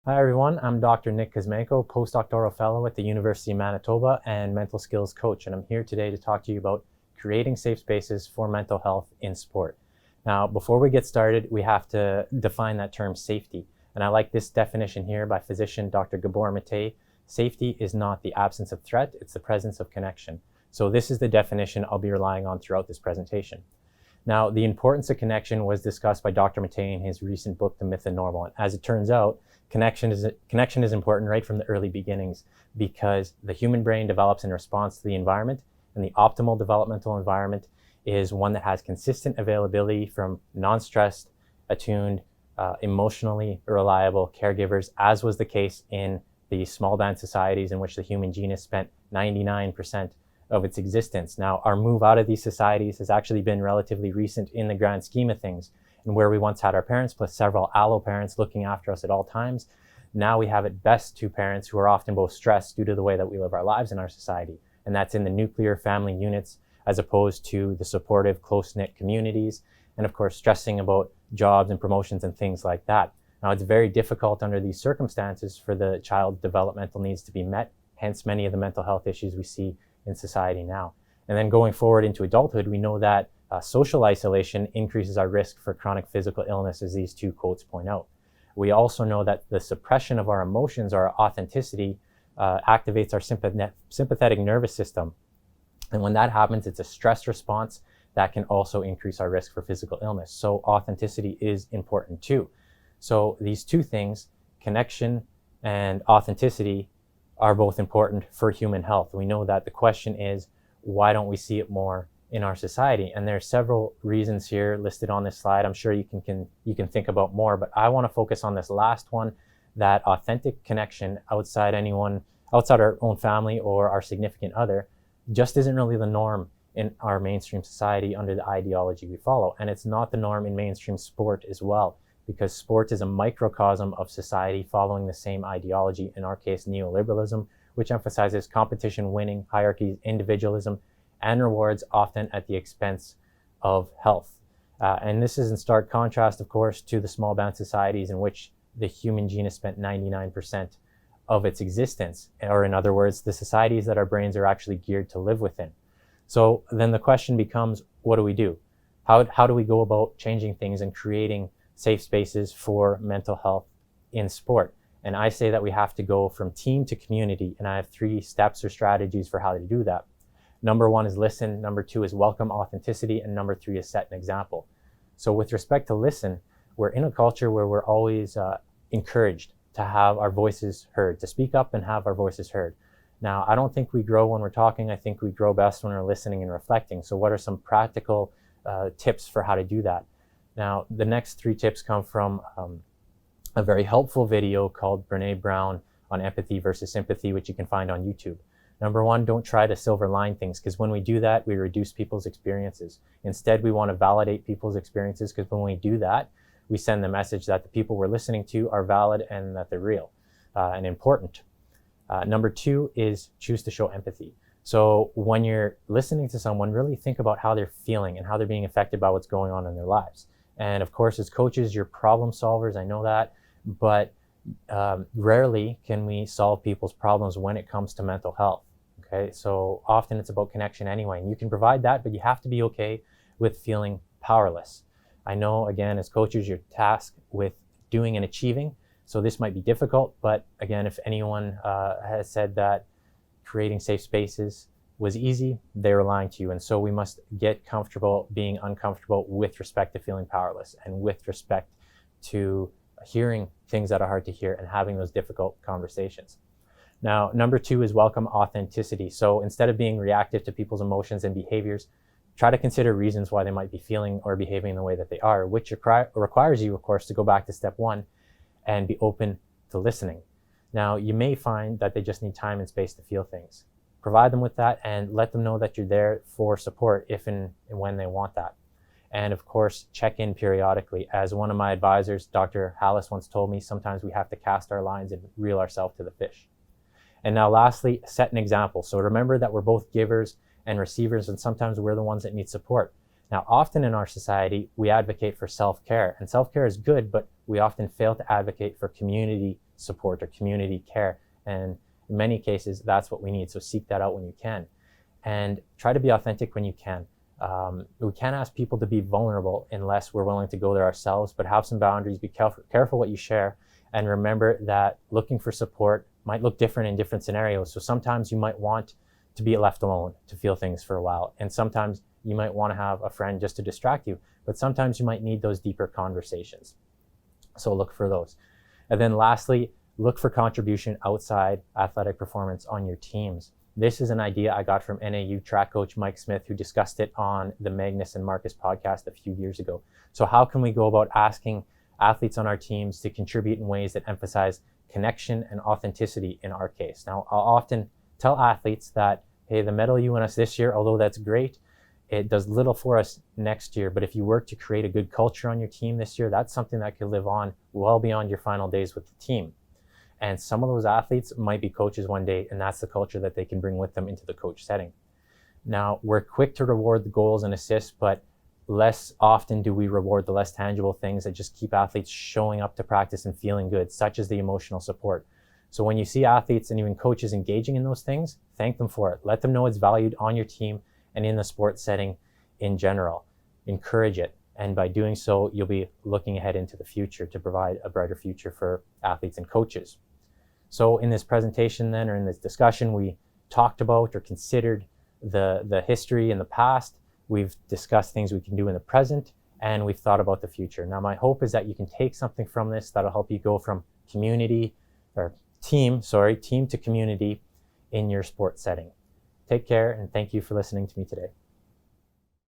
Hi everyone, I'm Dr. Nickolas Kosmenko, postdoctoral fellow at the University of Manitoba and mental skills coach, and I'm here today to talk to you about creating safe spaces for mental health in sport. Now, before we get started, we have to define that term safety, and I like this definition here by physician Dr. Gabor Mate. Safety is not the absence of threat, it's the presence of connection. So this is the definition I'll be relying on throughout this presentation. Now, the importance of connection was discussed by Dr. Mate in his recent book, The Myth and Normal. And as it turns out, connection is important right from the early beginnings because the human brain develops in response to the environment, and the optimal developmental environment is one that has consistent availability from non-stressed, attuned, emotionally reliable caregivers, as was the case in the small band societies in which the human genus spent 99% of its existence. Now, our move out of these societies has actually been relatively recent in the grand scheme of things. And where we once had our parents plus several allo parents looking after us at all times, now we have at best two parents who are often both stressed due to the way that we live our lives in our society. And that's in the nuclear family units as opposed to the supportive, close-knit communities. And of course, stressing about jobs and promotions and things like that. Now, it's very difficult under these circumstances for the child's developmental needs to be met, hence many of the mental health issues we see in society now. And then going forward into adulthood, we know that social isolation increases our risk for chronic physical illness, as these two quotes point out. We also know that the suppression of our emotions, our authenticity, activates our sympathetic nervous system. And when that happens, it's a stress response that can also increase our risk for physical illness. So authenticity is important too. So these two things, connection and authenticity, are both important for human health. We know that the question is, why don't we see it more in our society? And there are several reasons here listed on this slide. I'm sure you can think about more, but I want to focus on this last one, that authentic connection outside our own family or our significant other just isn't really the norm in our mainstream society under the ideology we follow. And it's not the norm in mainstream sport as well, because sport is a microcosm of society following the same ideology, in our case, neoliberalism, which emphasizes competition, winning, hierarchies, individualism, and rewards often at the expense of health. And this is in stark contrast, of course, to the small band societies in which the human genus spent 99% of its existence, or in other words, the societies that our brains are actually geared to live within. So then the question becomes, what do we do? How do we go about changing things and creating safe spaces for mental health in sport? And I say that we have to go from team to community, and I have 3 steps or strategies for how to do that. Number 1 is listen, number 2 is welcome authenticity, and number 3 is set an example. So with respect to listen, we're in a culture where we're always encouraged to have our voices heard, to speak up and have our voices heard. Now, I don't think we grow when we're talking. I think we grow best when we're listening and reflecting. So what are some practical tips for how to do that? Now, the next 3 tips come from a very helpful video called Brene Brown on empathy versus sympathy, which you can find on YouTube. Number 1, don't try to silver line things, because when we do that, we reduce people's experiences. Instead, we want to validate people's experiences, because when we do that, we send the message that the people we're listening to are valid and that they're real and important. Number 2 is choose to show empathy. So when you're listening to someone, really think about how they're feeling and how they're being affected by what's going on in their lives. And of course, as coaches, you're problem solvers, I know that, but rarely can we solve people's problems when it comes to mental health. Okay, so often it's about connection anyway, and you can provide that, but you have to be okay with feeling powerless. I know, again, as coaches, you're tasked with doing and achieving, so this might be difficult, but again, if anyone has said that creating safe spaces was easy, they were lying to you. And so we must get comfortable being uncomfortable with respect to feeling powerless and with respect to hearing things that are hard to hear and having those difficult conversations. Now, number 2 is welcome authenticity. So instead of being reactive to people's emotions and behaviors, try to consider reasons why they might be feeling or behaving the way that they are, which requires you, of course, to go back to step 1 and be open to listening. Now, you may find that they just need time and space to feel things. Provide them with that and let them know that you're there for support if and when they want that. And of course, check in periodically. As one of my advisors, Dr. Hallis, once told me, sometimes we have to cast our lines and reel ourselves to the fish. And now lastly, set an example. So remember that we're both givers and receivers, and sometimes we're the ones that need support. Now, often in our society, we advocate for self-care, and self-care is good, but we often fail to advocate for community support or community care. And in many cases, that's what we need. So seek that out when you can, and try to be authentic when you can. We can't ask people to be vulnerable unless we're willing to go there ourselves, but have some boundaries, be careful what you share, and remember that looking for support might look different in different scenarios. So sometimes you might want to be left alone to feel things for a while, and sometimes you might want to have a friend just to distract you, but sometimes you might need those deeper conversations. So look for those. And then lastly, look for contribution outside athletic performance on your teams. This is an idea I got from NAU track coach Mike Smith, who discussed it on the Magnus and Marcus podcast a few years ago. So how can we go about asking athletes on our teams to contribute in ways that emphasize connection and authenticity in our case? Now, I'll often tell athletes that, hey, the medal you won us this year, although that's great, it does little for us next year. But if you work to create a good culture on your team this year, that's something that could live on well beyond your final days with the team. And some of those athletes might be coaches one day, and that's the culture that they can bring with them into the coach setting. Now, we're quick to reward the goals and assists, but less often do we reward the less tangible things that just keep athletes showing up to practice and feeling good, such as the emotional support. So when you see athletes and even coaches engaging in those things, thank them for it. Let them know it's valued on your team and in the sports setting in general. Encourage it. And by doing so, you'll be looking ahead into the future to provide a brighter future for athletes and coaches. So in this presentation then, or in this discussion, we talked about or considered the history in the past. We've discussed things we can do in the present, and we've thought about the future. Now, my hope is that you can take something from this that'll help you go from team to community in your sports setting. Take care, and thank you for listening to me today.